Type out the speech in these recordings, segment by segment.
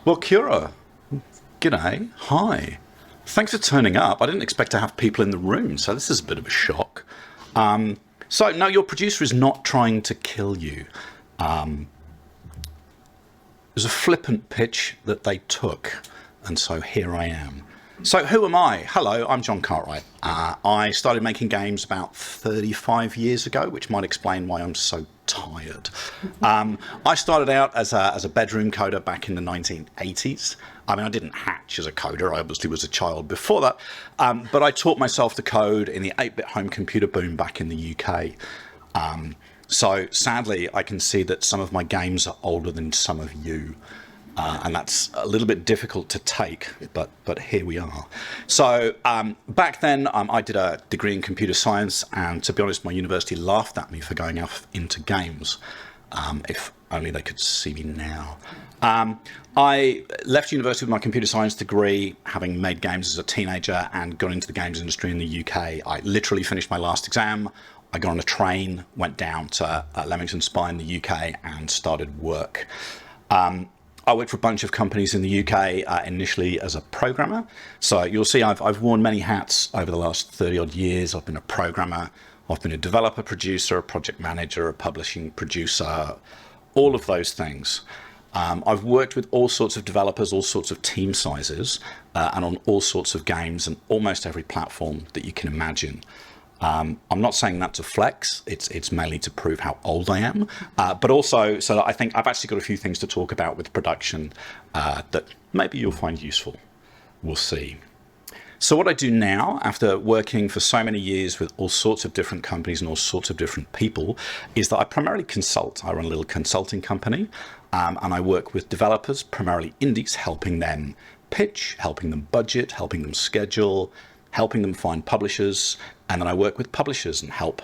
Well, Kira, g'day. Hi. Thanks for turning up. I didn't expect to have people in the room, so this is a bit of a shock. So, no, your producer is not trying to kill you. It was a flippant pitch that they took, and so here I am. So who am I? Hello, I'm Jon Cartwright. I started making games about 35 years ago, which might explain why I'm so tired. I started out as a bedroom coder back in the 1980s. I mean, I didn't hatch as a coder. I obviously was a child before that. But I taught myself to code in the 8-bit home computer boom back in the UK. So sadly, I can see that some of my games are older than some of you. And that's a little bit difficult to take, but here we are. So back then, I did a degree in computer science, and to be honest, my university laughed at me for going off into games. If only they could see me now. I left university with my computer science degree, having made games as a teenager, and got into the games industry in the UK. I literally finished my last exam. I got on a train, went down to Leamington Spa in the UK, and started work. I worked for a bunch of companies in the UK initially as a programmer. So you'll see I've worn many hats over the last 30 odd years. I've been a programmer, I've been a developer producer, a project manager, a publishing producer, all of those things. I've worked with all sorts of developers, all sorts of team sizes, and on all sorts of games and almost every platform that you can imagine. I'm not saying that to flex, it's mainly to prove how old I am, but also so that I think I've actually got a few things to talk about with production that maybe you'll find useful. We'll see. So what I do now, after working for so many years with all sorts of different companies and all sorts of different people, is that I primarily consult. I run a little consulting company, and I work with developers, primarily indies, helping them pitch, helping them budget, helping them schedule, helping them find publishers, and then I work with publishers and help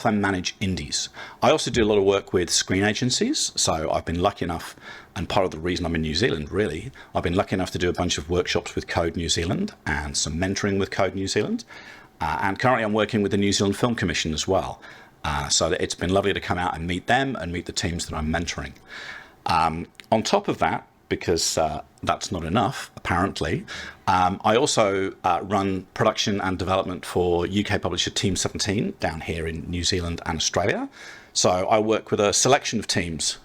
them manage indies. I also do a lot of work with screen agencies, so I've been lucky enough, and part of the reason I'm in New Zealand really, I've been lucky enough to do a bunch of workshops with Code New Zealand and some mentoring with Code New Zealand, and currently I'm working with the New Zealand Film Commission as well. So it's been lovely to come out and meet them and meet the teams that I'm mentoring. On top of that, because that's not enough, apparently. I also run production and development for UK publisher Team 17 down here in New Zealand and Australia. So I work with a selection of teams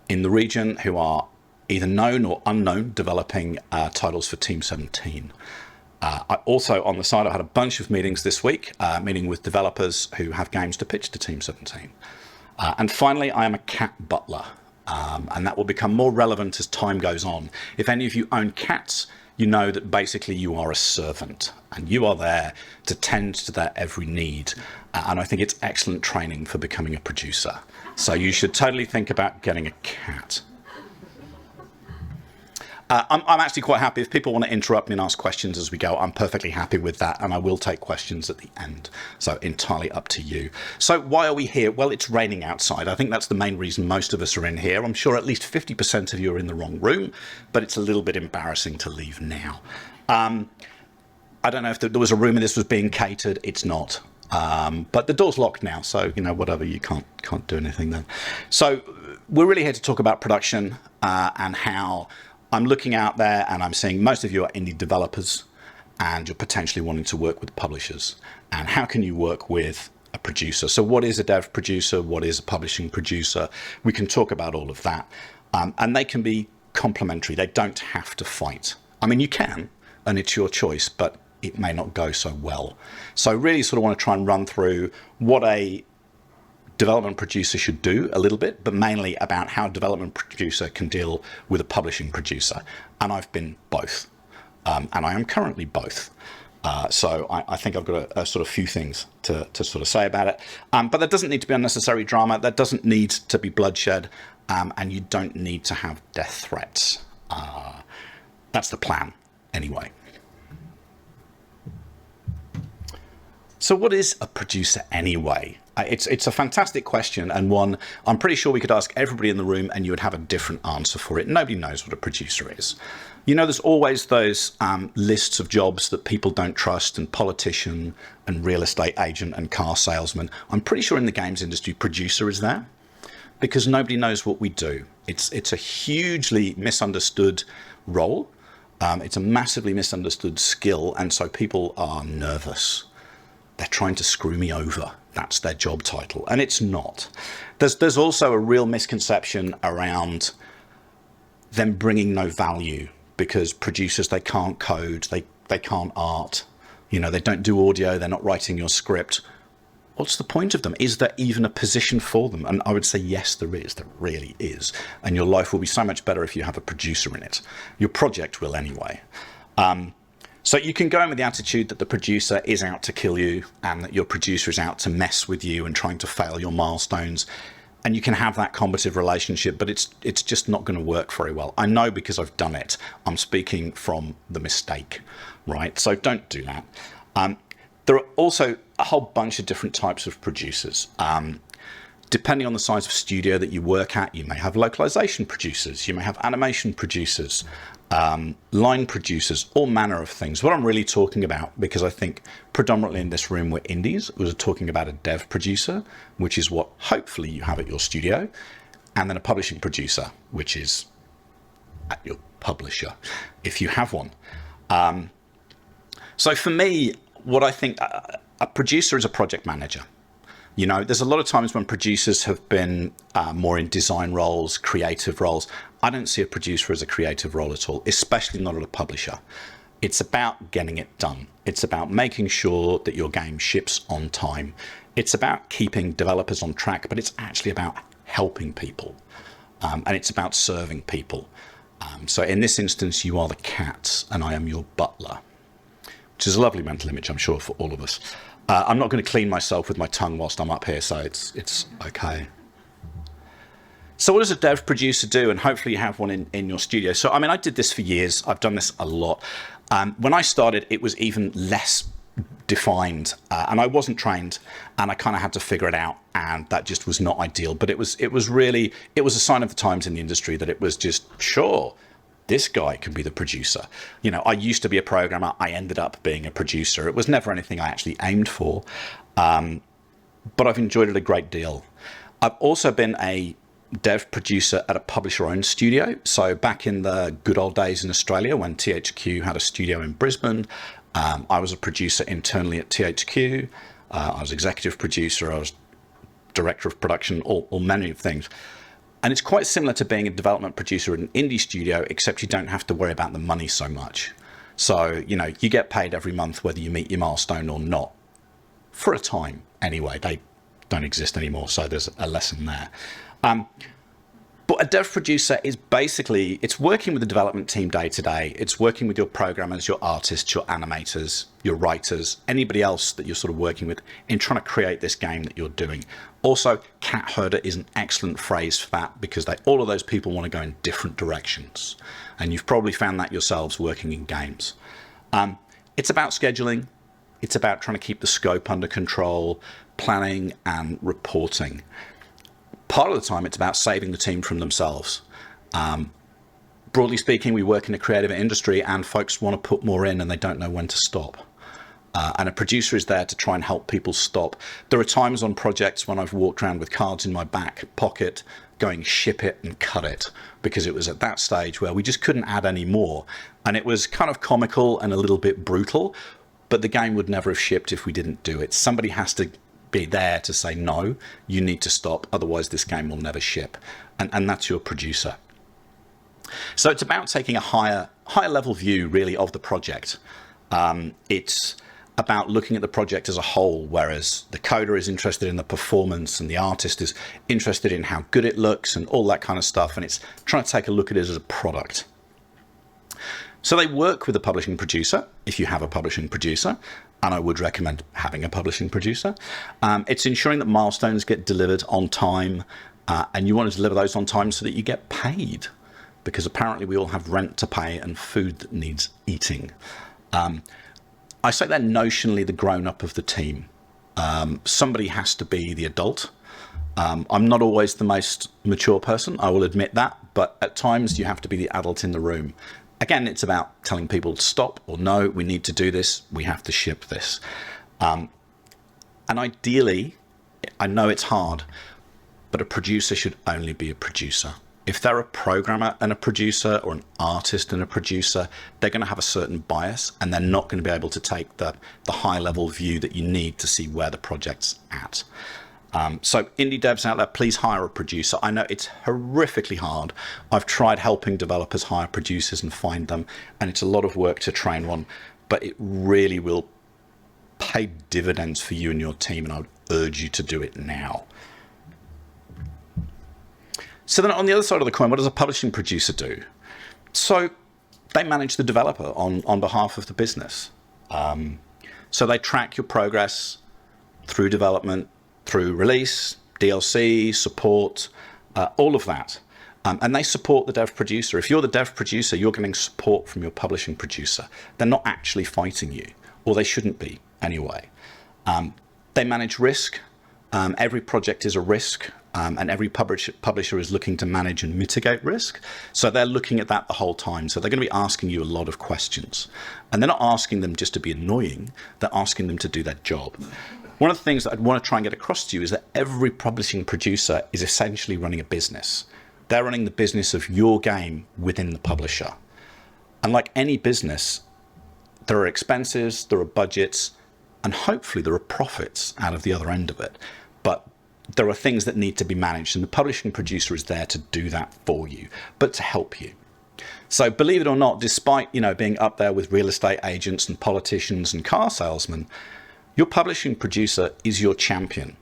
in the region who are either known or unknown developing titles for Team 17. I also, on the side, I had a bunch of meetings this week, meeting with developers who have games to pitch to Team 17. And finally, I am a cat butler. And that will become more relevant as time goes on. If any of you own cats, you know that basically you are a servant and you are there to tend to their every need. And I think it's excellent training for becoming a producer. So you should totally think about getting a cat. I'm actually quite happy if people want to interrupt me and ask questions as we go. I'm perfectly happy with that, and I will take questions at the end. So entirely up to you. So why are we here? Well, it's raining outside. I think that's the main reason most of us are in here. I'm sure at least 50% of you are in the wrong room, but it's a little bit embarrassing to leave now. I don't know if there was a rumour this was being catered. It's not. But the door's locked now, so you know, whatever, you can't do anything then. So we're really here to talk about production and how I'm looking out there and I'm seeing most of you are indie developers and you're potentially wanting to work with publishers. And how can you work with a producer? So what is a dev producer? What is a publishing producer? We can talk about all of that. And they can be complementary. They don't have to fight. I mean, you can, and it's your choice, but it may not go so well. So really sort of want to try and run through what a development producer should do a little bit, but mainly about how a development producer can deal with a publishing producer. And I've been both, and I am currently both. So I think I've got a sort of few things to sort of say about it. But there doesn't need to be unnecessary drama. There doesn't need to be bloodshed, and you don't need to have death threats. That's the plan, anyway. So what is a producer anyway? It's a fantastic question, and one I'm pretty sure we could ask everybody in the room and you would have a different answer for it. Nobody knows what a producer is. You know, there's always those lists of jobs that people don't trust, and politician and real estate agent and car salesman. I'm pretty sure in the games industry, producer is there because nobody knows what we do. It's a hugely misunderstood role. It's a massively misunderstood skill, and so people are nervous. They're trying to screw me over. That's their job title, and it's not. There's also a real misconception around them bringing no value, because producers, they can't code, they can't art, you know, they don't do audio, they're not writing your script. What's the point of them? Is there even a position for them? And I would say, yes, there is. There really is. And your life will be so much better if you have a producer in it. Your project will anyway. So you can go in with the attitude that the producer is out to kill you and that your producer is out to mess with you and trying to fail your milestones. And you can have that combative relationship, but it's just not going to work very well. I know, because I've done it. I'm speaking from the mistake, right? So don't do that. There are also a whole bunch of different types of producers. Depending on the size of studio that you work at, you may have localization producers, you may have animation producers, line producers, all manner of things. What I'm really talking about, because I think predominantly in this room we're indies, was talking about a dev producer, which is what hopefully you have at your studio, and then a publishing producer, which is at your publisher, if you have one. So for me, what I think, a producer is a project manager. You know, there's a lot of times when producers have been more in design roles, creative roles. I don't see a producer as a creative role at all, especially not at a publisher. It's about getting it done. It's about making sure that your game ships on time. It's about keeping developers on track, but it's actually about helping people. And it's about serving people. So in this instance, you are the cat and I am your butler, which is a lovely mental image, I'm sure, for all of us. I'm not going to clean myself with my tongue whilst I'm up here, so it's okay. So what does a dev producer do? And hopefully you have one in your studio. So, I mean, I did this for years. I've done this a lot. When I started, it was even less defined, and I wasn't trained, and I kind of had to figure it out, and that just was not ideal. But it was a sign of the times in the industry that it was just, sure, this guy can be the producer. You know, I used to be a programmer. I ended up being a producer. It was never anything I actually aimed for, but I've enjoyed it a great deal. I've also been a dev producer at a publisher-owned studio. So back in the good old days in Australia, when THQ had a studio in Brisbane, I was a producer internally at THQ. I was executive producer. I was director of production, or many of things. And it's quite similar to being a development producer at an indie studio, except you don't have to worry about the money so much. So, you know, you get paid every month whether you meet your milestone or not. For a time, anyway. They don't exist anymore, so there's a lesson there. But a dev producer is basically, it's working with the development team day to day. It's working with your programmers, your artists, your animators, your writers, anybody else that you're sort of working with in trying to create this game that you're doing. Also, cat herder is an excellent phrase for that, because all of those people want to go in different directions. And you've probably found that yourselves working in games. It's about scheduling. It's about trying to keep the scope under control, planning and reporting. Part of the time, it's about saving the team from themselves. Broadly speaking, we work in a creative industry and folks want to put more in and they don't know when to stop. And a producer is there to try and help people stop. There are times on projects when I've walked around with cards in my back pocket going ship it and cut it, because it was at that stage where we just couldn't add any more. And it was kind of comical and a little bit brutal, but the game would never have shipped if we didn't do it. Somebody has to be there to say, no, you need to stop, otherwise this game will never ship. And that's your producer. So it's about taking a higher level view, really, of the project. It's about looking at the project as a whole, whereas the coder is interested in the performance and the artist is interested in how good it looks and all that kind of stuff, and it's trying to take a look at it as a product. So they work with a publishing producer, if you have a publishing producer, and I would recommend having a publishing producer. It's ensuring that milestones get delivered on time, and you want to deliver those on time so that you get paid, because apparently we all have rent to pay and food that needs eating. I say they're notionally the grown-up of the team. Somebody has to be the adult. I'm not always the most mature person, I will admit that, but at times you have to be the adult in the room. Again, it's about telling people to stop, or no, we need to do this, we have to ship this. And ideally, I know it's hard, but a producer should only be a producer. If they're a programmer and a producer, or an artist and a producer, they're going to have a certain bias, and they're not going to be able to take the high level view that you need to see where the project's at. So indie devs out there, please hire a producer. I know it's horrifically hard. I've tried helping developers hire producers and find them, and it's a lot of work to train one, but it really will pay dividends for you and your team, and I would urge you to do it now. So then on the other side of the coin, what does a publishing producer do? So they manage the developer on behalf of the business. So they track your progress through development, through release, DLC, support, all of that. And they support the dev producer. If you're the dev producer, you're getting support from your publishing producer. They're not actually fighting you, or they shouldn't be anyway. They manage risk. Every project is a risk, and every publisher is looking to manage and mitigate risk. So they're looking at that the whole time. So they're going to be asking you a lot of questions. And they're not asking them just to be annoying. They're asking them to do their job. One of the things that I'd want to try and get across to you is that every publishing producer is essentially running a business. They're running the business of your game within the publisher. And like any business, there are expenses, there are budgets, and hopefully there are profits out of the other end of it. But there are things that need to be managed, and the publishing producer is there to do that for you, but to help you. So believe it or not, despite being up there with real estate agents and politicians and car salesmen, your publishing producer is your champion.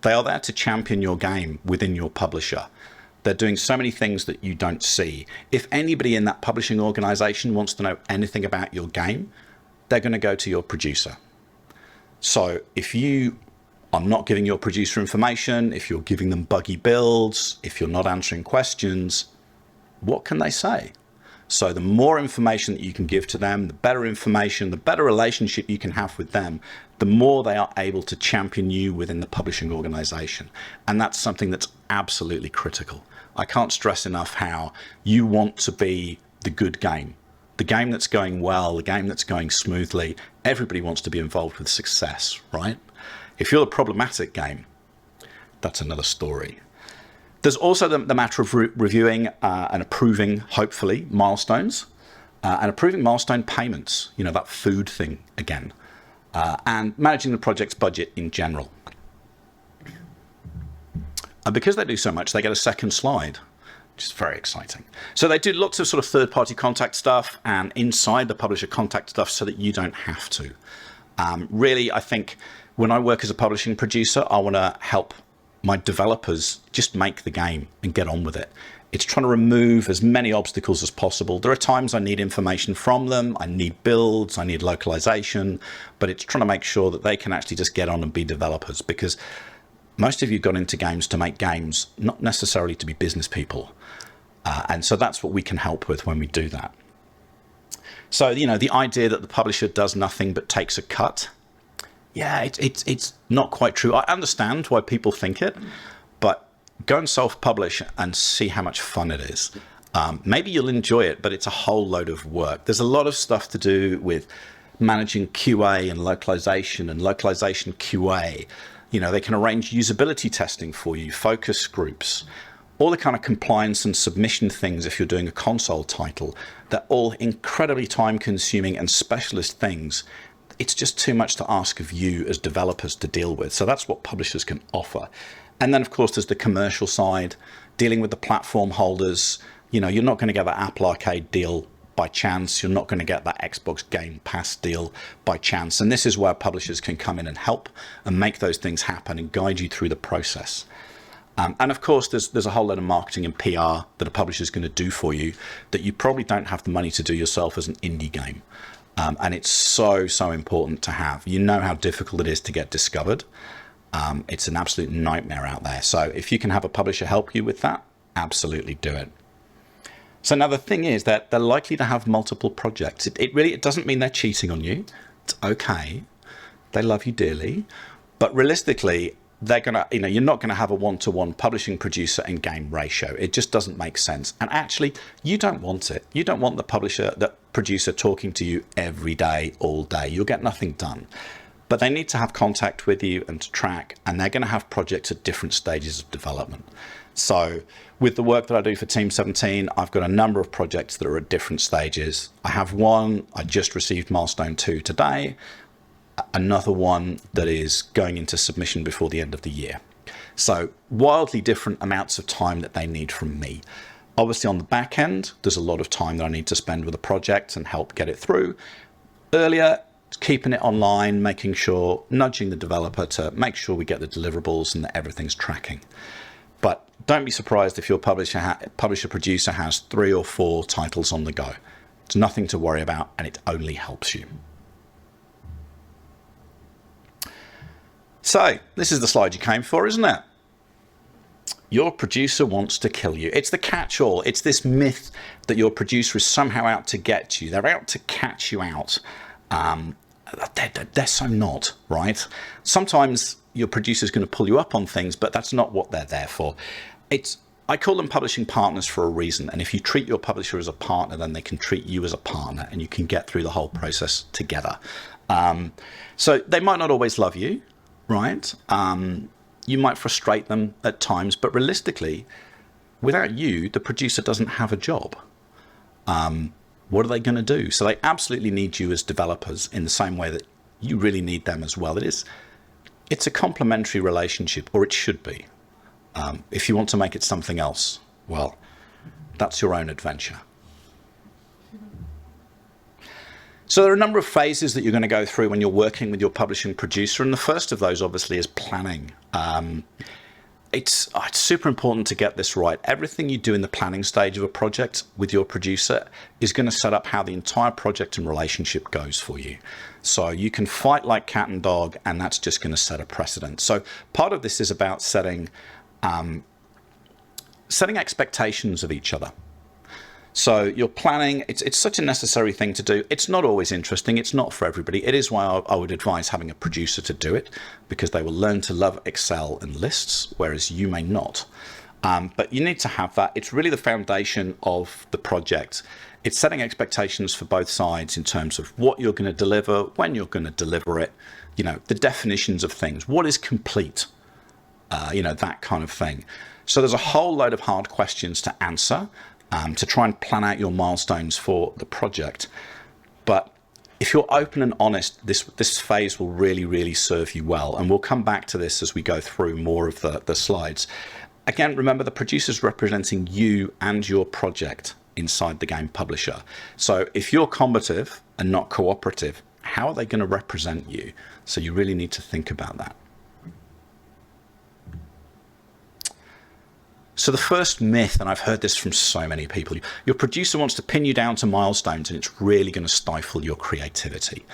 They are there to champion your game within your publisher. They're doing so many things that you don't see. If anybody in that publishing organization wants to know anything about your game, they're going to go to your producer. So if you are not giving your producer information, if you're giving them buggy builds, if you're not answering questions, what can they say? So the more information that you can give to them, the better information, the better relationship you can have with them, the more they are able to champion you within the publishing organization. And that's something that's absolutely critical. I can't stress enough how you want to be the good game, the game that's going well, the game that's going smoothly. Everybody wants to be involved with success, right? If you're the problematic game, that's another story. There's also the matter of reviewing and approving, hopefully, milestones and approving milestone payments, that food thing again, and managing the project's budget in general. And because they do so much, they get a second slide, which is very exciting. So they do lots of sort of third-party contact stuff and inside the publisher contact stuff so that you don't have to. Really, I think when I work as a publishing producer, I want to help my developers just make the game and get on with it. It's trying to remove as many obstacles as possible. There are times I need information from them, I need builds, I need localization, but it's trying to make sure that they can actually just get on and be developers, because most of you got into games to make games, not necessarily to be business people. And so that's what we can help with when we do that. So, the idea that the publisher does nothing but takes a cut, yeah, it's not quite true. I understand why people think it, but go and self-publish and see how much fun it is. Maybe you'll enjoy it, but it's a whole load of work. There's a lot of stuff to do with managing QA and localization QA. They can arrange usability testing for you, focus groups, all the kind of compliance and submission things if you're doing a console title. They're all incredibly time-consuming and specialist things. It's just too much to ask of you as developers to deal with. So that's what publishers can offer. And then, of course, there's the commercial side, dealing with the platform holders. You're not going to get that Apple Arcade deal by chance. You're not going to get that Xbox Game Pass deal by chance. And this is where publishers can come in and help and make those things happen and guide you through the process. And of course, there's a whole lot of marketing and PR that a publisher is going to do for you that you probably don't have the money to do yourself as an indie game. And it's so important to have. You know how difficult it is to get discovered. It's an absolute nightmare out there. So if you can have a publisher help you with that, absolutely do it. So now the thing is that they're likely to have multiple projects. It doesn't mean they're cheating on you. It's okay. They love you dearly. But realistically, you're not going to have a one-to-one publishing producer and game ratio. It just doesn't make sense. And actually, you don't want it. You don't want the producer talking to you every day, all day. You'll get nothing done. But they need to have contact with you and to track, and they're going to have projects at different stages of development. So with the work that I do for Team 17, I've got a number of projects that are at different stages. I have one, I just received Milestone 2 today, another one that is going into submission before the end of the year. So wildly different amounts of time that they need from me. Obviously on the back end, there's a lot of time that I need to spend with a project and help get it through. Earlier, keeping it online, making sure, nudging the developer to make sure we get the deliverables and that everything's tracking. But don't be surprised if your publisher-producer has 3 or 4 titles on the go. It's nothing to worry about, and it only helps you. So this is the slide you came for, isn't it? Your producer wants to kill you. It's the catch-all. It's this myth that your producer is somehow out to get you. They're out to catch you out. They're so not, right? Sometimes your producer is going to pull you up on things, but that's not what they're there for. I call them publishing partners for a reason. And if you treat your publisher as a partner, then they can treat you as a partner, and you can get through the whole process together. So they might not always love you, right? You might frustrate them at times, but realistically, without you, the producer doesn't have a job. What are they going to do? So they absolutely need you as developers in the same way that you really need them as well. It's a complementary relationship, or it should be. If you want to make it something else, well, that's your own adventure. So there are a number of phases that you're going to go through when you're working with your publishing producer, and the first of those obviously is planning. It's super important to get this right. Everything you do in the planning stage of a project with your producer is going to set up how the entire project and relationship goes for you. So you can fight like cat and dog, and that's just going to set a precedent. So part of this is about setting expectations of each other. So you're planning, it's such a necessary thing to do. It's not always interesting. It's not for everybody. It is why I would advise having a producer to do it, because they will learn to love Excel and lists, whereas you may not. But you need to have that. It's really the foundation of the project. It's setting expectations for both sides in terms of what you're going to deliver, when you're going to deliver it, the definitions of things, what is complete, that kind of thing. So there's a whole load of hard questions to answer, to try and plan out your milestones for the project. But if you're open and honest, this phase will really, really serve you well. And we'll come back to this as we go through more of the slides. Again, remember, the producer's representing you and your project inside the game publisher. So if you're combative and not cooperative, how are they going to represent you? So you really need to think about that. So the first myth, and I've heard this from so many people, your producer wants to pin you down to milestones, and it's really going to stifle your creativity.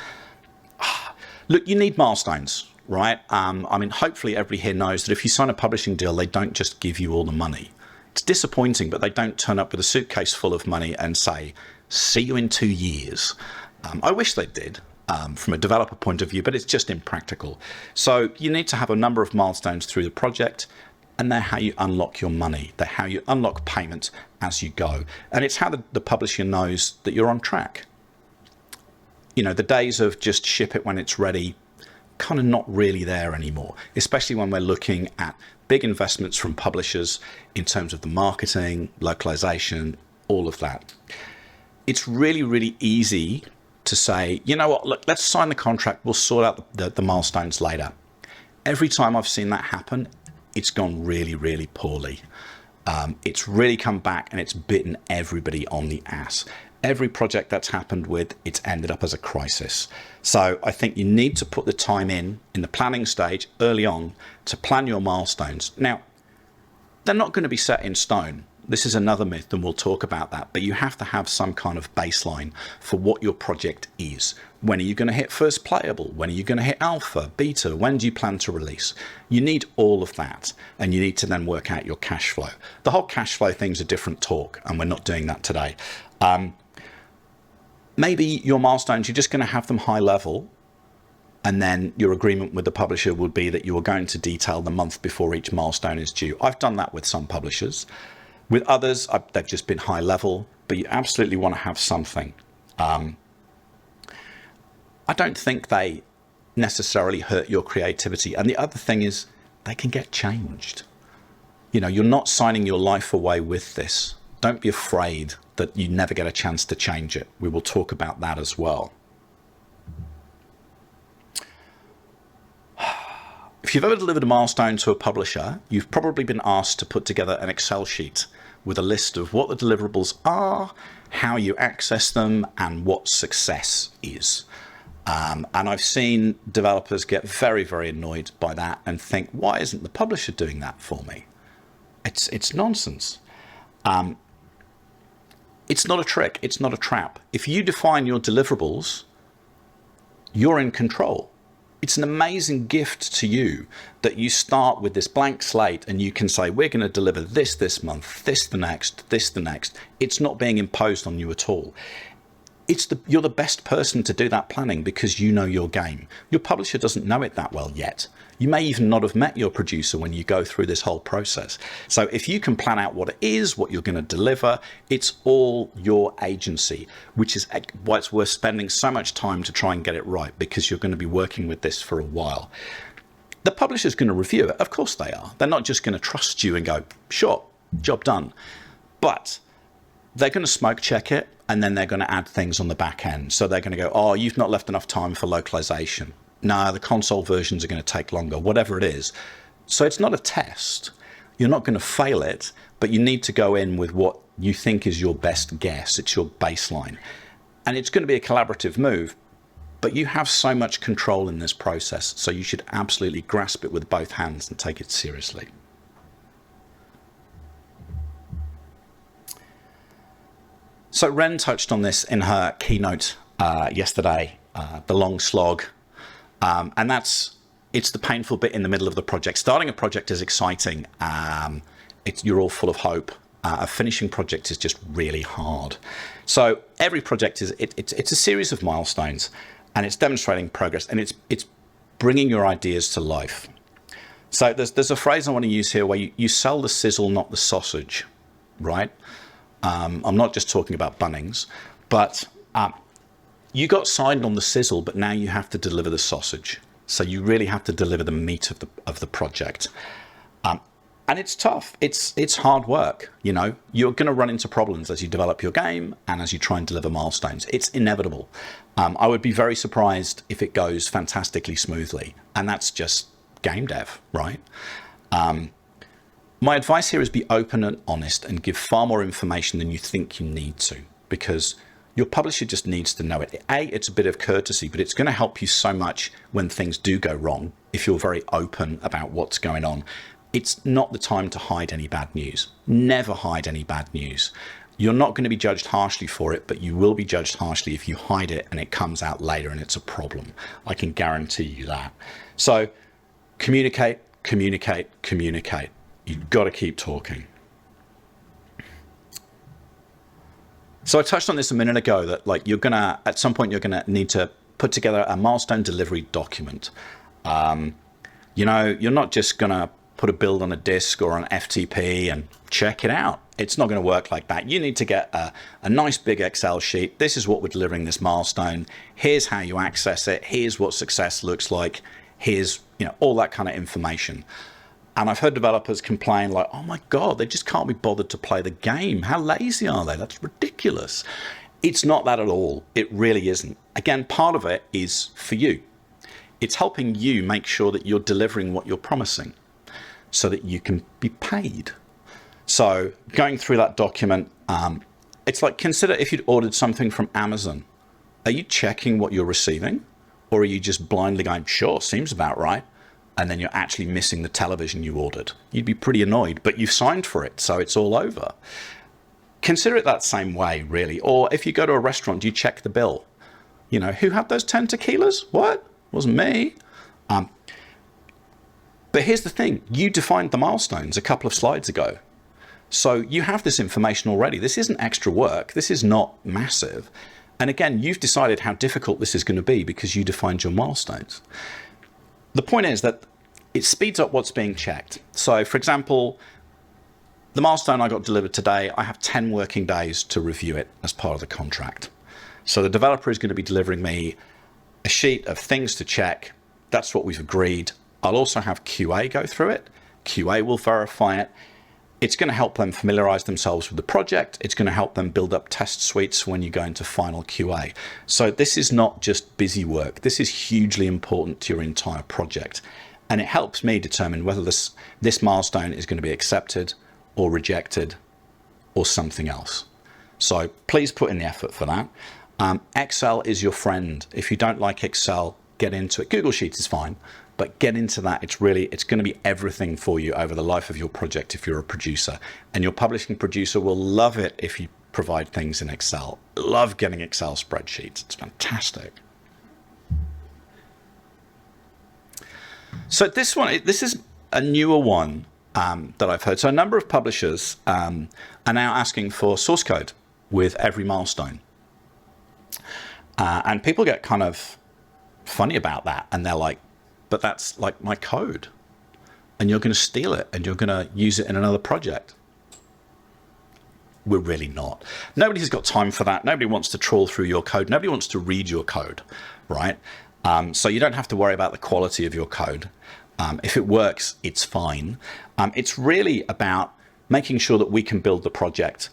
Look, you need milestones, right? Hopefully everybody here knows that if you sign a publishing deal, they don't just give you all the money. It's disappointing, but they don't turn up with a suitcase full of money and say, see you in 2 years. I wish they did. From a developer point of view, but it's just impractical. So you need to have a number of milestones through the project, and they're how you unlock your money. They're how you unlock payment as you go. And it's how the publisher knows that you're on track. The days of just ship it when it's ready, kind of not really there anymore, especially when we're looking at big investments from publishers in terms of the marketing, localization, all of that. It's really, really easy to say, you know what, look, let's sign the contract. We'll sort out the milestones later. Every time I've seen that happen, it's gone really, really poorly. It's really come back and it's bitten everybody on the ass. Every project that's happened with, it's ended up as a crisis. So I think you need to put the time in the planning stage early on to plan your milestones. Now, they're not going to be set in stone. This is another myth, and we'll talk about that, but you have to have some kind of baseline for what your project is. When are you going to hit first playable? When are you going to hit alpha, beta? When do you plan to release? You need all of that, and you need to then work out your cash flow. The whole cash flow thing's a different talk, and we're not doing that today. Maybe your milestones, you're just going to have them high level, and then your agreement with the publisher would be that you are going to detail the month before each milestone is due. I've done that with some publishers. With others, they've just been high level, but you absolutely want to have something. I don't think they necessarily hurt your creativity. And the other thing is they can get changed. You know, you're not signing your life away with this. Don't be afraid that you never get a chance to change it. We will talk about that as well. If you've ever delivered a milestone to a publisher, you've probably been asked to put together an Excel sheet with a list of what the deliverables are, how you access them, and what success is. And I've seen developers get very, very annoyed by that and think, why isn't the publisher doing that for me? It's nonsense. It's not a trick. It's not a trap. If you define your deliverables, you're in control. It's an amazing gift to you that you start with this blank slate and you can say, we're going to deliver this month, this the next, this the next. It's not being imposed on you at all. You're the best person to do that planning because you know your game. Your publisher doesn't know it that well yet. You may even not have met your producer when you go through this whole process. So if you can plan out what it is, what you're going to deliver, it's all your agency, which is why it's worth spending so much time to try and get it right, because you're going to be working with this for a while. The publisher's going to review it. Of course they are. They're not just going to trust you and go, sure, job done. But they're going to smoke check it, and then they're going to add things on the back end. So they're going to go, oh, you've not left enough time for localization. No, the console versions are going to take longer, whatever it is. So it's not a test. You're not going to fail it, but you need to go in with what you think is your best guess. It's your baseline. And it's going to be a collaborative move, but you have so much control in this process. So you should absolutely grasp it with both hands and take it seriously. So Ren touched on this in her keynote yesterday, the long slog. And it's the painful bit in the middle of the project. Starting a project is exciting. You're all full of hope. A finishing project is just really hard. So every project it's a series of milestones, and it's demonstrating progress, and it's bringing your ideas to life. So there's a phrase I want to use here where you sell the sizzle, not the sausage, right? I'm not just talking about Bunnings, but you got signed on the sizzle, but now you have to deliver the sausage. So you really have to deliver the meat of the project. And it's tough. It's hard work. You know, you're going to run into problems as you develop your game and as you try and deliver milestones. It's inevitable. I would be very surprised if it goes fantastically smoothly. And that's just game dev, right? My advice here is be open and honest and give far more information than you think you need to, because your publisher just needs to know it. It's a bit of courtesy, but it's going to help you so much when things do go wrong if you're very open about what's going on. It's not the time to hide any bad news. Never hide any bad news. You're not going to be judged harshly for it, but you will be judged harshly if you hide it and it comes out later and it's a problem. I can guarantee you that. So communicate, communicate, communicate. You've got to keep talking. So I touched on this a minute ago that at some point you're gonna need to put together a milestone delivery document. You know, you're not just gonna put a build on a disk or an FTP and check it out. It's not gonna work like that. You need to get a nice big Excel sheet. This is what we're delivering this milestone. Here's how you access it. Here's what success looks like. Here's, you know, all that kind of information. And I've heard developers complain like, oh my God, they just can't be bothered to play the game. How lazy are they? That's ridiculous. It's not that at all. It really isn't. Again, part of it is for you. It's helping you make sure that you're delivering what you're promising so that you can be paid. So going through that document, it's like, consider if you'd ordered something from Amazon. Are you checking what you're receiving? Or are you just blindly going, sure, seems about right? And then you're actually missing the television you ordered. You'd be pretty annoyed, but you've signed for it, so it's all over. Consider it that same way, really. Or if you go to a restaurant, do you check the bill? You know, who had those 10 tequilas? What? Wasn't me. But here's the thing. You defined the milestones a couple of slides ago. So you have this information already. This isn't extra work. This is not massive. And again, you've decided how difficult this is going to be because you defined your milestones. The point is that it speeds up what's being checked. So for example, the milestone I got delivered today, I have 10 working days to review it as part of the contract. So the developer is going to be delivering me a sheet of things to check. That's what we've agreed. I'll also have QA go through it. QA will verify it. It's going to help them familiarize themselves with the project. It's going to help them build up test suites when you go into final QA. So this is not just busy work. This is hugely important to your entire project. And it helps me determine whether this milestone is going to be accepted or rejected or something else. So please put in the effort for that. Excel is your friend. If you don't like Excel, get into it. Google Sheets is fine, but get into that. It's going to be everything for you over the life of your project if you're a producer. And your publishing producer will love it if you provide things in Excel. Love getting Excel spreadsheets. It's fantastic. So this is a newer one that I've heard. So a number of publishers are now asking for source code with every milestone. And people get kind of funny about that. And they're like, but that's like my code. And you're going to steal it and you're going to use it in another project. We're really not. Nobody has got time for that. Nobody wants to trawl through your code. Nobody wants to read your code, right? So you don't have to worry about the quality of your code. If it works, it's fine. It's really about making sure that we can build the project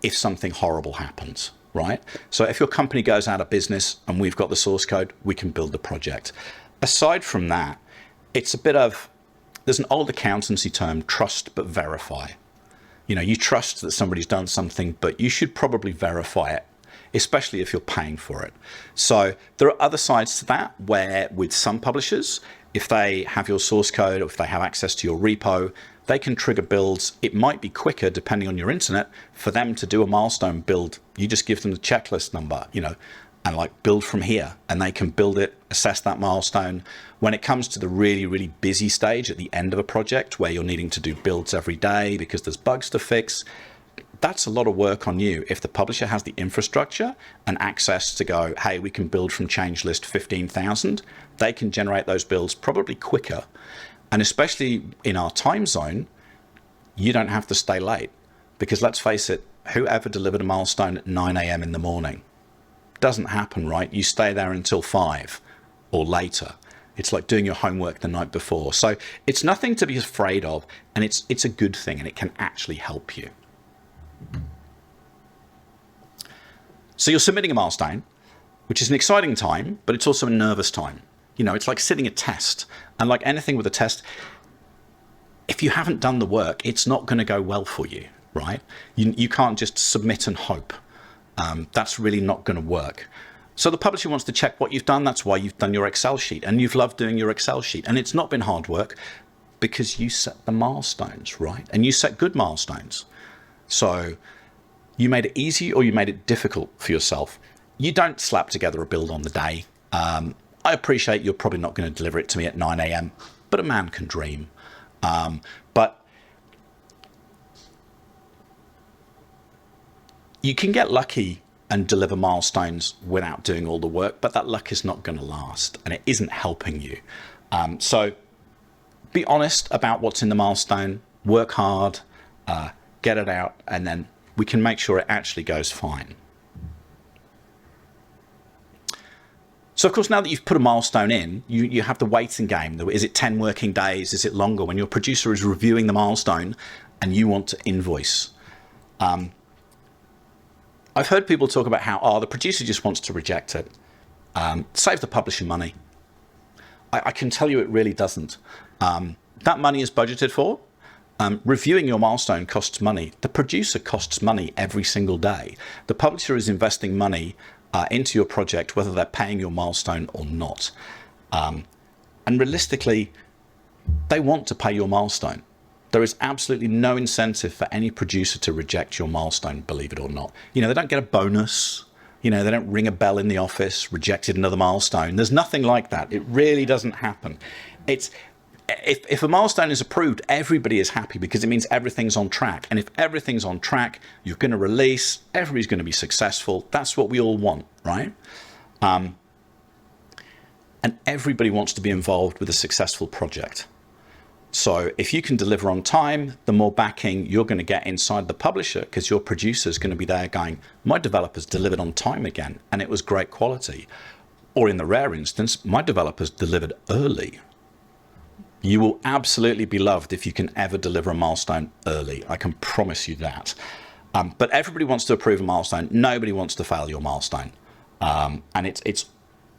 if something horrible happens, right? So if your company goes out of business and we've got the source code, we can build the project. Aside from that, it's a bit of, there's an old accountancy term, trust but verify. You know, you trust that somebody's done something, but you should probably verify it, especially if you're paying for it. So there are other sides to that where with some publishers, if they have your source code or if they have access to your repo, they can trigger builds. It might be quicker, depending on your internet, for them to do a milestone build. You just give them the checklist number, you know, and like build from here, and they can build it, assess that milestone. When it comes to the really, really busy stage at the end of a project where you're needing to do builds every day because there's bugs to fix, that's a lot of work on you. If the publisher has the infrastructure and access to go, hey, we can build from change list 15,000, they can generate those builds probably quicker. And especially in our time zone, you don't have to stay late, because let's face it, whoever delivered a milestone at 9 a.m. in the morning? Doesn't happen, right? You stay there until 5 or later. It's like doing your homework the night before. So it's nothing to be afraid of, and it's a good thing, and it can actually help you. So you're submitting a milestone, which is an exciting time, but it's also a nervous time. You know, it's like sitting a test, and like anything with a test, if you haven't done the work, it's not going to go well for you, right? You can't just submit and hope. That's really not going to work. So the publisher wants to check what you've done. That's why you've done your Excel sheet, and you've loved doing your Excel sheet. And it's not been hard work because you set the milestones, right? And you set good milestones. So you made it easy or you made it difficult for yourself. You don't slap together a build on the day. I appreciate you're probably not going to deliver it to me at 9 a.m., but a man can dream. But you can get lucky and deliver milestones without doing all the work, but that luck is not going to last, and it isn't helping you. So be honest about what's in the milestone, work hard, get it out, and then we can make sure it actually goes fine. So of course, now that you've put a milestone in, you have the waiting game. Is it 10 working days? Is it longer? When your producer is reviewing the milestone and you want to invoice. I've heard people talk about how, the producer just wants to reject it. Save the publisher money. I can tell you it really doesn't. That money is budgeted for. Reviewing your milestone costs money. The producer costs money every single day. The publisher is investing money into your project, whether they're paying your milestone or not. And realistically, they want to pay your milestone. There is absolutely no incentive for any producer to reject your milestone, believe it or not. You know, they don't get a bonus. You know, they don't ring a bell in the office, rejected another milestone. There's nothing like that. It really doesn't happen. If a milestone is approved, everybody is happy because it means everything's on track. And if everything's on track, you're going to release, everybody's going to be successful. That's what we all want, right? And everybody wants to be involved with a successful project. So if you can deliver on time, the more backing you're going to get inside the publisher, because your producer is going to be there going, my developers delivered on time again, and it was great quality. Or in the rare instance, my developers delivered early. You will absolutely be loved if you can ever deliver a milestone early. I can promise you that. But everybody wants to approve a milestone. Nobody wants to fail your milestone. And it's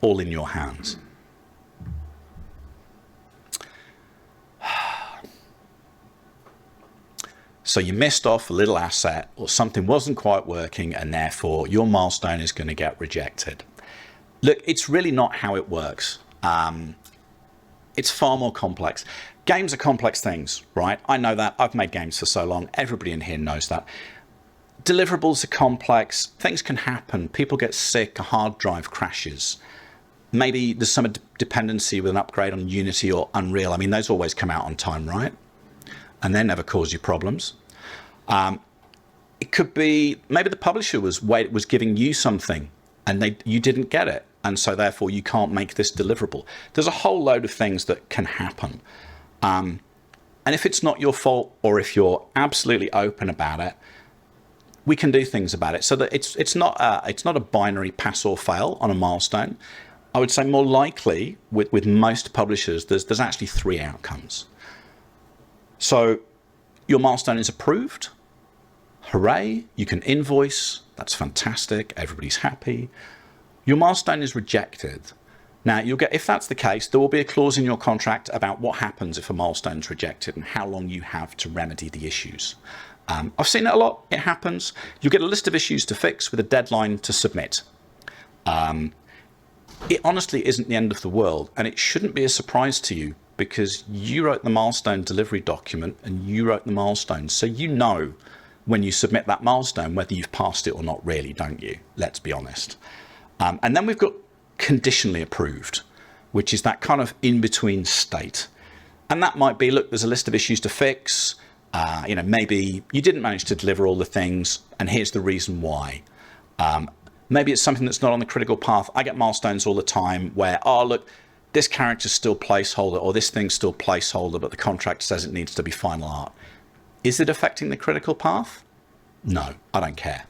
all in your hands. So you missed off a little asset, or something wasn't quite working, and therefore your milestone is going to get rejected. Look, it's really not how it works. It's far more complex. Games are complex things, right? I know that. I've made games for so long. Everybody in here knows that. Deliverables are complex. Things can happen. People get sick. A hard drive crashes. Maybe there's some dependency with an upgrade on Unity or Unreal. I mean, those always come out on time, right? And they never cause you problems. It could be maybe the publisher was giving you something and you didn't get it. And so therefore you can't make this deliverable. There's a whole load of things that can happen. And if it's not your fault, or if you're absolutely open about it, we can do things about it. So that it's not a binary pass or fail on a milestone. I would say more likely with most publishers, there's actually 3 outcomes. So your milestone is approved. Hooray, you can invoice. That's fantastic. Everybody's happy. Your milestone is rejected. Now, if that's the case, there will be a clause in your contract about what happens if a milestone is rejected and how long you have to remedy the issues. I've seen it a lot. It happens. You'll get a list of issues to fix with a deadline to submit. It honestly isn't the end of the world, and it shouldn't be a surprise to you because you wrote the milestone delivery document and you wrote the milestone. So you know when you submit that milestone whether you've passed it or not, really, don't you? Let's be honest. And then we've got conditionally approved, which is that kind of in-between state. And that might be, look, there's a list of issues to fix. Maybe you didn't manage to deliver all the things, and here's the reason why. Maybe it's something that's not on the critical path. I get milestones all the time where, oh, look, this character's still placeholder, or this thing's still placeholder, but the contract says it needs to be final art. Is it affecting the critical path? No, I don't care.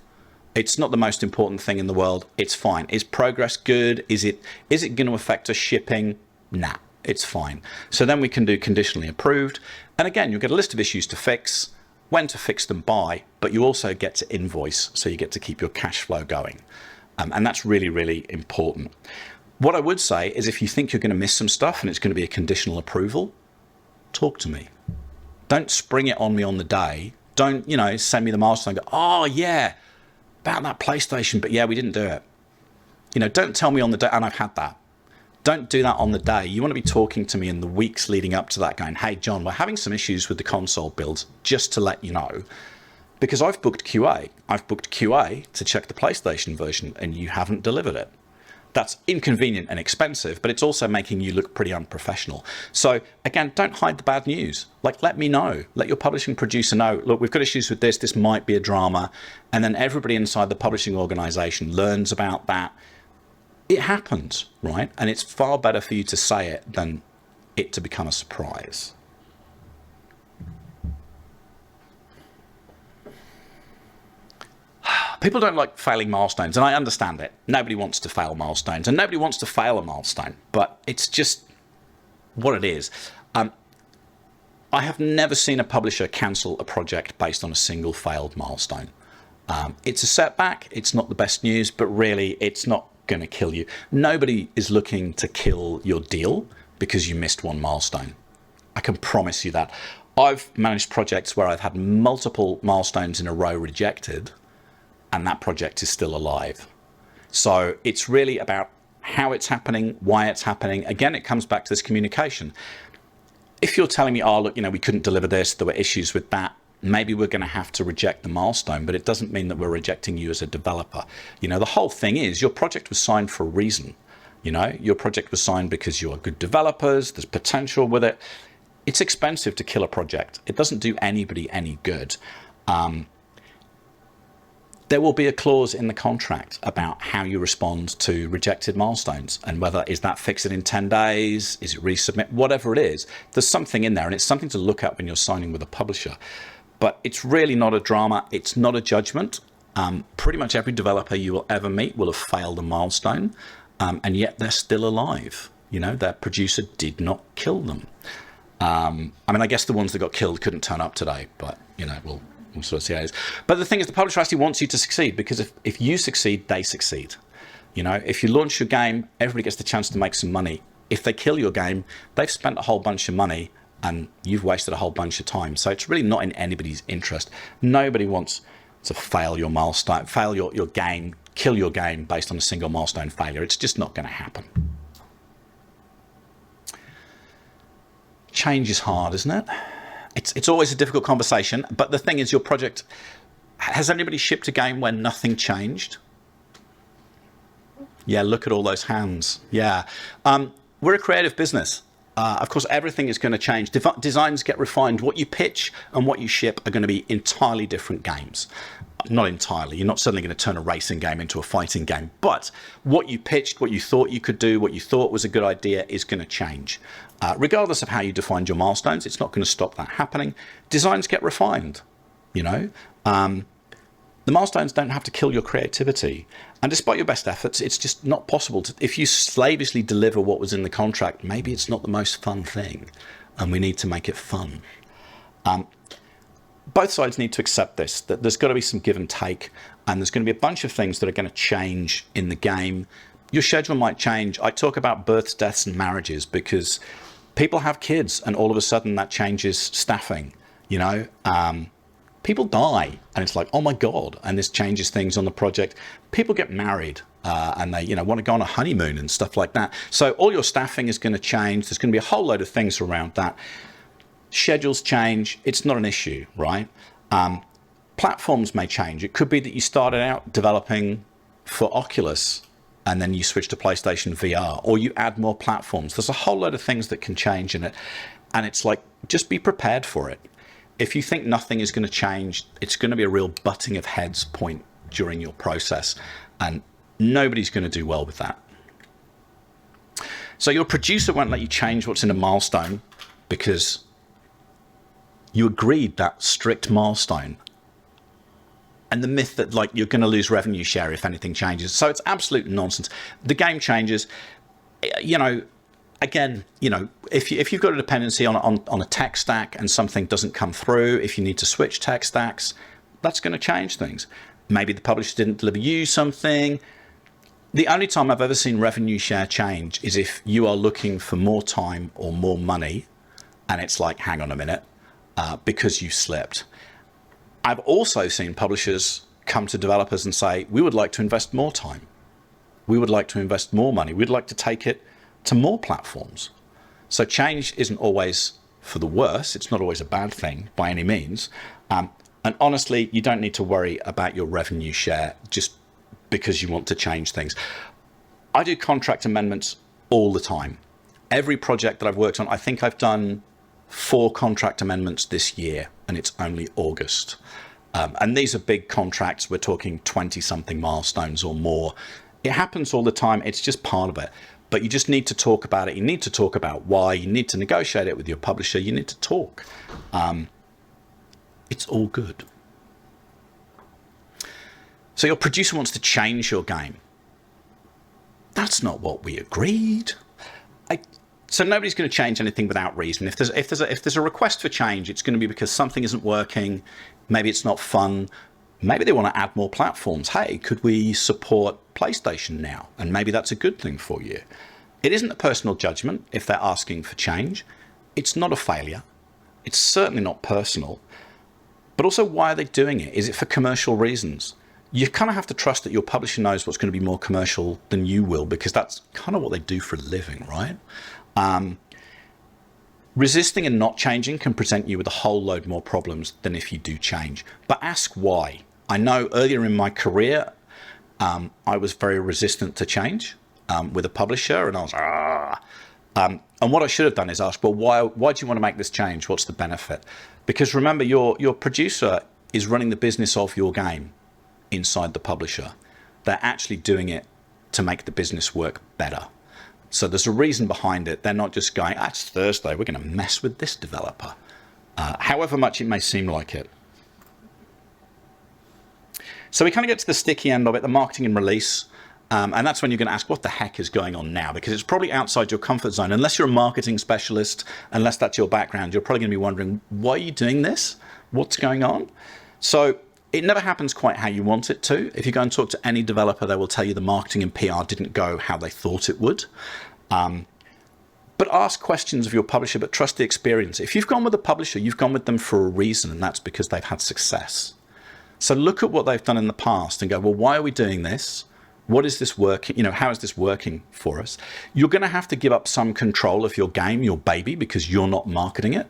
It's not the most important thing in the world. It's fine. Is progress good? Is it going to affect us shipping? Nah, it's fine. So then we can do conditionally approved. And again, you'll get a list of issues to fix, when to fix them by, but you also get to invoice. So you get to keep your cash flow going. And that's really, really important. What I would say is if you think you're going to miss some stuff and it's going to be a conditional approval, talk to me. Don't spring it on me on the day. Don't, send me the milestone and go, oh yeah, about that PlayStation, but yeah, we didn't do it. Don't tell me on the day, and I've had that. Don't do that on the day. You want to be talking to me in the weeks leading up to that going, hey, John, we're having some issues with the console builds, just to let you know. Because I've booked QA. I've booked QA to check the PlayStation version, and you haven't delivered it. That's inconvenient and expensive, but it's also making you look pretty unprofessional. So again, don't hide the bad news. Let me know. Let your publishing producer know, look, we've got issues with this. This might be a drama. And then everybody inside the publishing organization learns about that. It happens, right? And it's far better for you to say it than it to become a surprise. People don't like failing milestones, and I understand it. Nobody wants to fail milestones, and nobody wants to fail a milestone, but it's just what it is. I have never seen a publisher cancel a project based on a single failed milestone. It's a setback. It's not the best news, but really it's not going to kill you. Nobody is looking to kill your deal because you missed one milestone. I can promise you that. I've managed projects where I've had multiple milestones in a row rejected, and that project is still alive. So it's really about how it's happening, why it's happening. Again, it comes back to this communication. If you're telling me, oh, look, we couldn't deliver this, there were issues with that, maybe we're going to have to reject the milestone, but it doesn't mean that we're rejecting you as a developer. The whole thing is your project was signed for a reason. Your project was signed because you are good developers, there's potential with it. It's expensive to kill a project. It doesn't do anybody any good. There will be a clause in the contract about how you respond to rejected milestones and whether is that fix it in 10 days, is it resubmit, whatever it is. There's something in there, and it's something to look at when you're signing with a publisher. But it's really not a drama. It's not a judgment. Pretty much every developer you will ever meet will have failed a milestone, and yet they're still alive. Their producer did not kill them. I mean, I guess the ones that got killed couldn't turn up today, but, you know, we'll sort of see how it is. But the thing is, the publisher actually wants you to succeed, because if you succeed, they succeed. You know, if you launch your game, everybody gets the chance to make some money. If they kill your game, they've spent a whole bunch of money and you've wasted a whole bunch of time. So it's really not in anybody's interest. Nobody wants to fail your milestone, fail your game, kill your game based on a single milestone failure. It's just not going to happen. Change is hard, isn't it? It's always a difficult conversation. But the thing is, your project, has anybody shipped a game where nothing changed? Yeah, look at all those hands. Yeah. We're a creative business. Of course, everything is going to change. Designs get refined. What you pitch and what you ship are going to be entirely different games. Not entirely. You're not suddenly going to turn a racing game into a fighting game. But what you pitched, what you thought you could do, what you thought was a good idea is going to change. Regardless of how you defined your milestones, it's not going to stop that happening. Designs get refined, you know. The milestones don't have to kill your creativity. And despite your best efforts, it's just not possible to, if you slavishly deliver what was in the contract, maybe it's not the most fun thing, and we need to make it fun. Both sides need to accept this, that there's got to be some give and take, and there's going to be a bunch of things that are going to change in the game. Your schedule might change. I talk about births, deaths, and marriages because people have kids, and all of a sudden that changes staffing, you know. People die, and it's like, oh my God, and this changes things on the project. People get married, and they, you know, want to go on a honeymoon and stuff like that. So all your staffing is going to change. There's going to be a whole load of things around that. Schedules change. It's not an issue, right? Platforms may change. It could be that you started out developing for Oculus, and then you switch to PlayStation VR, or you add more platforms. There's a whole load of things that can change in it, and it's like, just be prepared for it. If you think nothing is going to change, it's going to be a real butting of heads point during your process, and nobody's going to do well with that. So your producer won't let you change what's in a milestone because you agreed that strict milestone. And the myth that like you're going to lose revenue share if anything changes. So it's absolute nonsense. The game changes, you know. Again, you know, if you've got a dependency on a tech stack and something doesn't come through, if you need to switch tech stacks, that's going to change things. Maybe the publisher didn't deliver you something. The only time I've ever seen revenue share change is if you are looking for more time or more money, and it's like, hang on a minute, because you slipped. I've also seen publishers come to developers and say, we would like to invest more time. We would like to invest more money. We'd like to take it to more platforms. So change isn't always for the worse. It's not always a bad thing by any means. And honestly, you don't need to worry about your revenue share just because you want to change things. I do contract amendments all the time. Every project that I've worked on, I think I've done 4 contract amendments this year, and it's only August. And these are big contracts. We're talking 20-something milestones or more. It happens all the time. It's just part of it. But you just need to talk about it. You need to talk about why. You need to negotiate it with your publisher. You need to talk. It's all good. So your producer wants to change your game. That's not what we agreed. So nobody's going to change anything without reason. If there's a request for change, it's going to be because something isn't working. Maybe it's not fun. Maybe they want to add more platforms. Hey, could we support PlayStation now? And maybe that's a good thing for you. It isn't a personal judgment if they're asking for change. It's not a failure. It's certainly not personal. But also, why are they doing it? Is it for commercial reasons? You kind of have to trust that your publisher knows what's going to be more commercial than you will, because that's kind of what they do for a living, right? Resisting and not changing can present you with a whole load more problems than if you do change. But ask why. I know earlier in my career, I was very resistant to change with a publisher, and I was and what I should have done is ask, well, why do you want to make this change? What's the benefit? Because remember, your producer is running the business of your game inside the publisher. They're actually doing it to make the business work better. So there's a reason behind it. They're not just going, it's Thursday, we're going to mess with this developer, however much it may seem like it. So we kind of get to the sticky end of it, the marketing and release. And that's when you're going to ask, what the heck is going on now? Because it's probably outside your comfort zone. Unless you're a marketing specialist, unless that's your background, you're probably going to be wondering, why are you doing this? What's going on? So it never happens quite how you want it to. If you go and talk to any developer, they will tell you the marketing and PR didn't go how they thought it would. But ask questions of your publisher, but trust the experience. If you've gone with a publisher, you've gone with them for a reason, and that's because they've had success. So look at what they've done in the past and go, well, why are we doing this? What is this working? You know, how is this working for us? You're going to have to give up some control of your game, your baby, because you're not marketing it.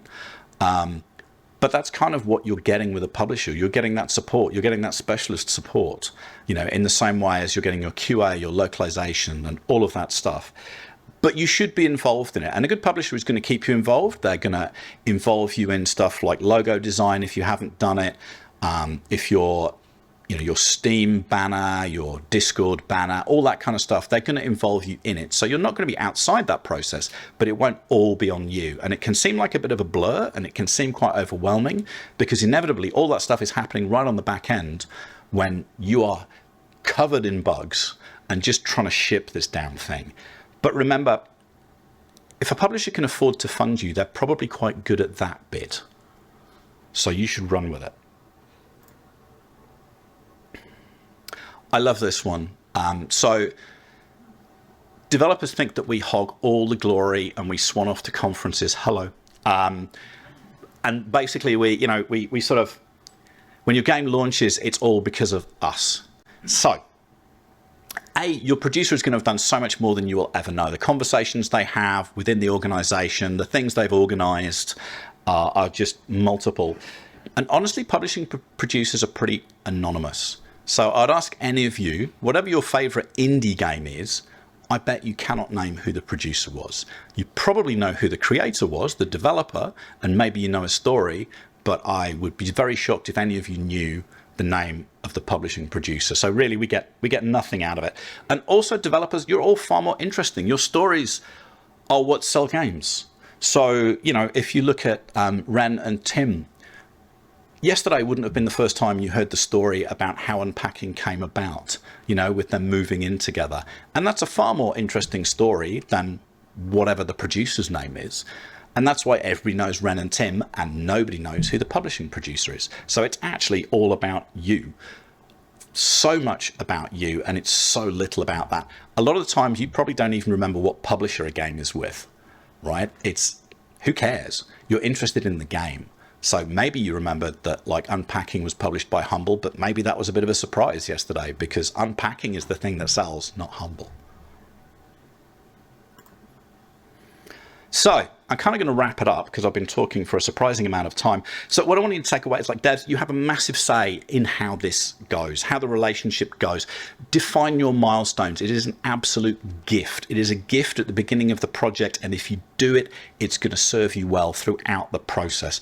But that's kind of what you're getting with a publisher. You're getting that support. You're getting that specialist support, you know, in the same way as you're getting your QA, your localization, and all of that stuff. But you should be involved in it. And a good publisher is going to keep you involved. They're going to involve you in stuff like logo design if you haven't done it. If you're, you know, your Steam banner, your Discord banner, all that kind of stuff, they're going to involve you in it. So you're not going to be outside that process, but it won't all be on you. And it can seem like a bit of a blur, and it can seem quite overwhelming, because inevitably all that stuff is happening right on the back end when you are covered in bugs and just trying to ship this damn thing. But remember, if a publisher can afford to fund you, they're probably quite good at that bit. So you should run with it. I love this one. So developers think that we hog all the glory and we swan off to conferences. Hello. And basically we sort of, when your game launches, it's all because of us. So your producer is going to have done so much more than you will ever know. The conversations they have within the organization, the things they've organized are just multiple. And honestly, publishing producers are pretty anonymous. So I'd ask any of you, whatever your favorite indie game is, I bet you cannot name who the producer was. You probably know who the creator was, the developer, and maybe you know a story, but I would be very shocked if any of you knew the name of the publishing producer. So really we get nothing out of it. And also developers, you're all far more interesting. Your stories are what sell games. So, you know, if you look at Ren and Tim, yesterday wouldn't have been the first time you heard the story about how Unpacking came about, you know, with them moving in together. And that's a far more interesting story than whatever the producer's name is. And that's why everybody knows Ren and Tim and nobody knows who the publishing producer is. So it's actually all about you. So much about you, and it's so little about that. A lot of the times you probably don't even remember what publisher a game is with, right? It's, who cares? You're interested in the game. So maybe you remember that like Unpacking was published by Humble, but maybe that was a bit of a surprise yesterday because Unpacking is the thing that sells, not Humble. So I'm kind of going to wrap it up because I've been talking for a surprising amount of time. So what I want you to take away is like, devs, you have a massive say in how this goes, how the relationship goes. Define your milestones. It is an absolute gift. It is a gift at the beginning of the project. And if you do it, it's going to serve you well throughout the process.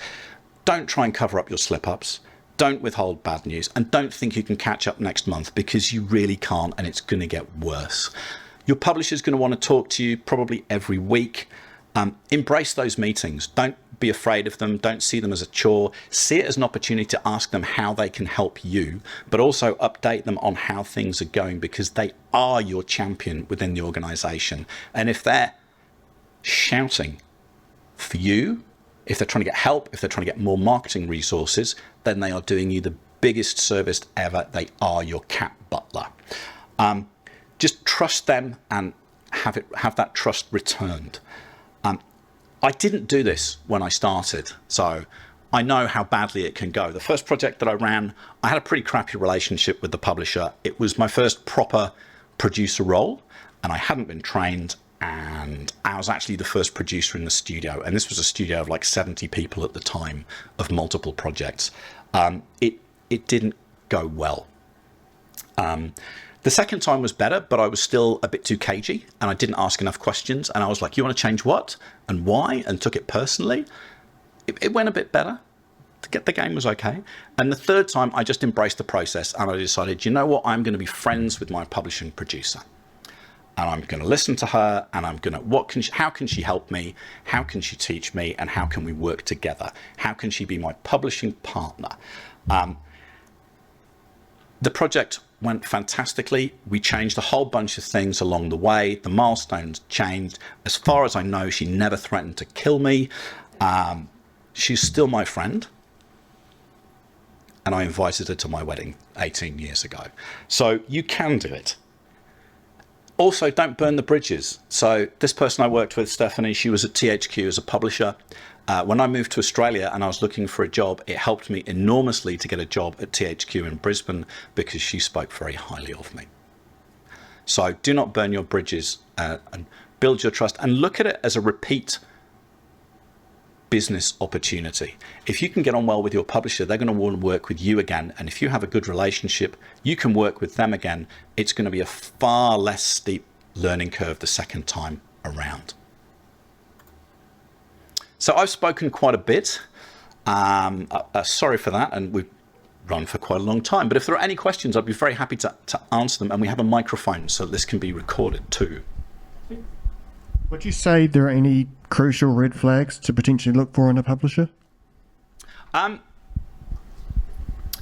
Don't try and cover up your slip-ups. Don't withhold bad news. And don't think you can catch up next month because you really can't, and it's going to get worse. Your publisher's going to want to talk to you probably every week. Embrace those meetings. Don't be afraid of them. Don't see them as a chore. See it as an opportunity to ask them how they can help you, but also update them on how things are going because they are your champion within the organization. And if they're shouting for you, if they're trying to get help, if they're trying to get more marketing resources, then they are doing you the biggest service ever. They are your cat butler. Just trust them and have that trust returned. I didn't do this when I started, so I know how badly it can go. The first project that I ran, I had a pretty crappy relationship with the publisher. It was my first proper producer role, and I hadn't been trained, and I was actually the first producer in the studio, and this was a studio of like 70 people at the time of multiple projects. It didn't go well. The second time was better, but I was still a bit too cagey and I didn't ask enough questions. And I was like, you want to change what and why? And took it personally. It went a bit better. The game was okay. And the third time I just embraced the process and I decided, you know what? I'm going to be friends with my publishing producer and I'm going to listen to her and I'm going to, how can she help me? How can she teach me? And how can we work together? How can she be my publishing partner? The project went fantastically. We changed a whole bunch of things along the way. The milestones changed. As far as I know, she never threatened to kill me. She's still my friend. And I invited her to my wedding 18 years ago. So you can do it. Also, don't burn the bridges. So this person I worked with, Stephanie, she was at THQ as a publisher. When I moved to Australia and I was looking for a job, it helped me enormously to get a job at THQ in Brisbane because she spoke very highly of me. So do not burn your bridges and build your trust, and look at it as a repeat business opportunity. If you can get on well with your publisher, they're going to want to work with you again. And if you have a good relationship, you can work with them again. It's going to be a far less steep learning curve the second time around. So I've spoken quite a bit. Sorry for that. And we've run for quite a long time. But if there are any questions, I'd be very happy to answer them. And we have a microphone, so this can be recorded too. Would you say there are any crucial red flags to potentially look for in a publisher?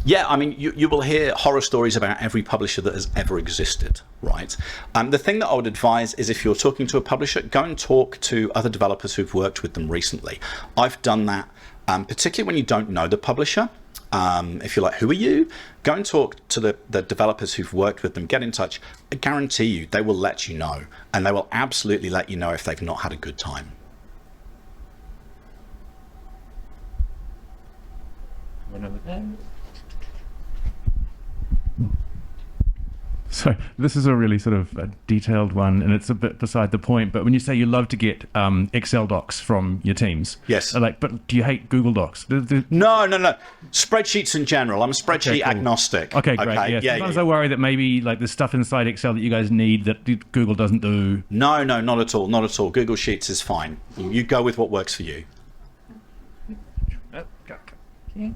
Yeah, I mean, you will hear horror stories about every publisher that has ever existed, right? The thing that I would advise is if you're talking to a publisher, go and talk to other developers who've worked with them recently. I've done that, particularly when you don't know the publisher. If you're like, who are you? Go and talk to the developers who've worked with them, get in touch. I guarantee you they will let you know, and they will absolutely let you know if they've not had a good time. One over there. So this is a really sort of a detailed one, and it's a bit beside the point. But when you say you love to get Excel docs from your teams, yes, but do you hate Google Docs? No. Spreadsheets in general. I'm a spreadsheet agnostic. Okay, great. Okay? Yeah. Sometimes I worry that maybe like there's stuff inside Excel that you guys need that Google doesn't do. No, not at all. Not at all. Google Sheets is fine. You go with what works for you. Okay.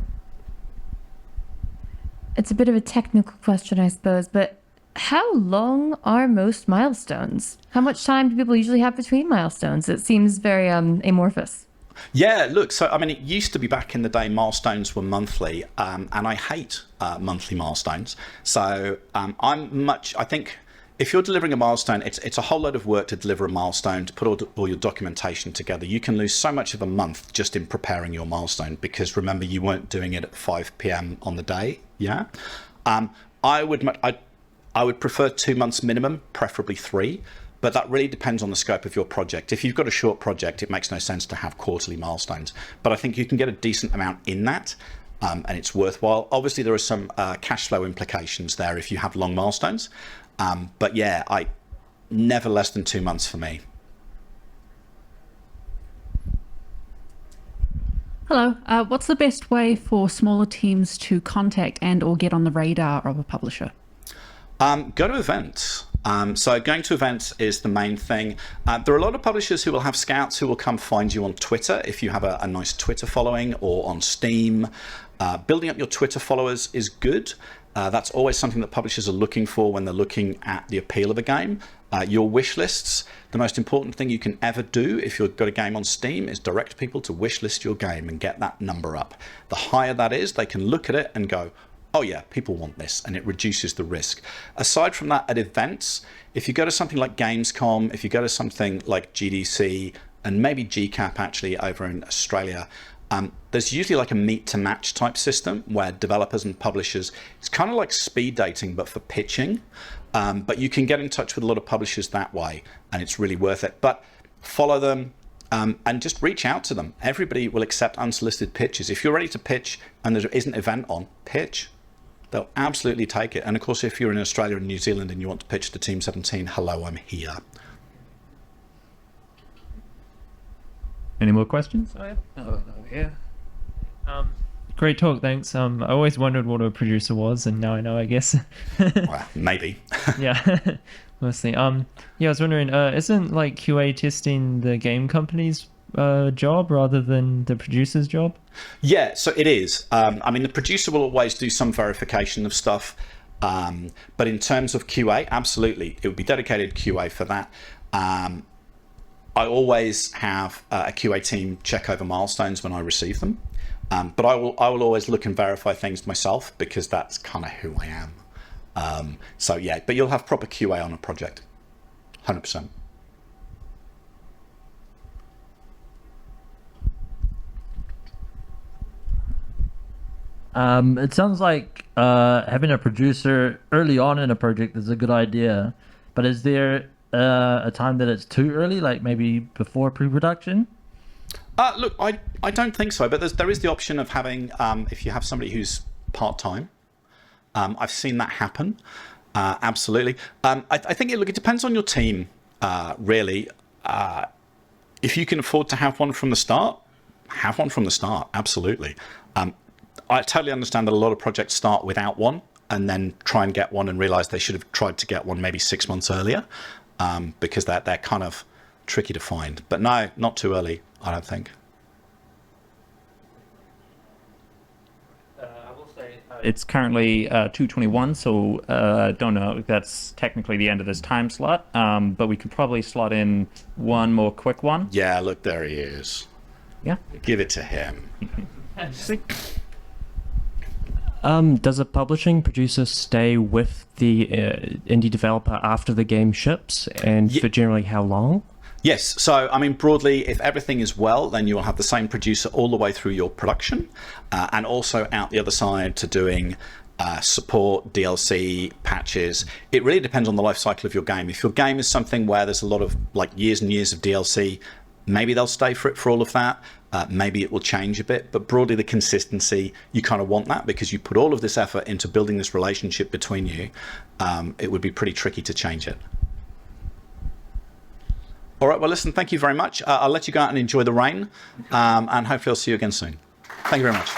It's a bit of a technical question, I suppose, but how long are most milestones? How much time do people usually have between milestones? It seems very amorphous. Yeah, look, so I mean, it used to be back in the day, milestones were monthly, and I hate monthly milestones. So I think if you're delivering a milestone, it's a whole load of work to deliver a milestone, to put all your documentation together. You can lose so much of a month just in preparing your milestone, because remember, you weren't doing it at 5 p.m. on the day. Yeah. I would prefer 2 months minimum, preferably 3, but that really depends on the scope of your project. If you've got a short project, it makes no sense to have quarterly milestones, but I think you can get a decent amount in that, and it's worthwhile. Obviously, there are some cash flow implications there if you have long milestones, but yeah, never less than 2 months for me. Hello. What's the best way for smaller teams to contact and or get on the radar of a publisher? Go to events. So going to events is the main thing. There are a lot of publishers who will have scouts who will come find you on Twitter if you have a nice Twitter following, or on Steam. Building up your Twitter followers is good. That's always something that publishers are looking for when they're looking at the appeal of a game. Your wish lists, the most important thing you can ever do if you've got a game on Steam is direct people to wish list your game and get that number up. The higher that is, they can look at it and go, oh yeah, people want this, and it reduces the risk. Aside from that, at events, if you go to something like Gamescom, if you go to something like GDC, and maybe GCAP actually over in Australia, there's usually like a meet to match type system where developers and publishers, it's kind of like speed dating, but for pitching. But you can get in touch with a lot of publishers that way, and it's really worth it. But follow them and just reach out to them. Everybody will accept unsolicited pitches. If you're ready to pitch and there isn't an event on, pitch. They'll absolutely take it. And of course, if you're in Australia and New Zealand and you want to pitch to Team 17, hello, I'm here. Any more questions? Oh, yeah. Great talk, thanks. I always wondered what a producer was, and now I know, I guess. Well, maybe. Yeah, mostly. Yeah, I was wondering, isn't like QA testing the game company's job rather than the producer's job? Yeah, so it is. I mean, the producer will always do some verification of stuff, but in terms of QA, absolutely, it would be dedicated QA for that. I always have a QA team check over milestones when I receive them, but I will always look and verify things myself, because that's kind of who I am. So yeah, but you'll have proper QA on a project, 100%. It sounds like having a producer early on in a project is a good idea, but is there a time that it's too early, like maybe before pre-production? Look, I don't think so, but there is the option of having, if you have somebody who's part-time, I've seen that happen, absolutely. I think it depends on your team, really. If you can afford to have one from the start, have one from the start, absolutely. I totally understand that a lot of projects start without one and then try and get one and realize they should have tried to get one maybe 6 months earlier, because they're kind of tricky to find. But no, not too early, I don't think. I will say it's currently 2:21, so don't know if that's technically the end of this time slot, but we could probably slot in one more quick one. Yeah, look, there he is. Yeah. Give it to him. Does a publishing producer stay with the indie developer after the game ships, and for generally how long? Yes, so I mean, broadly, if everything is well, then you will have the same producer all the way through your production, and also out the other side to doing support, DLC, patches. It really depends on the life cycle of your game. If your game is something where there's a lot of like years and years of DLC, maybe they'll stay for it for all of that. Maybe it will change a bit, but broadly the consistency, you kind of want that because you put all of this effort into building this relationship between you. It would be pretty tricky to change it. All right, well, listen, thank you very much. I'll let you go out and enjoy the rain, and hopefully I'll see you again soon. Thank you very much.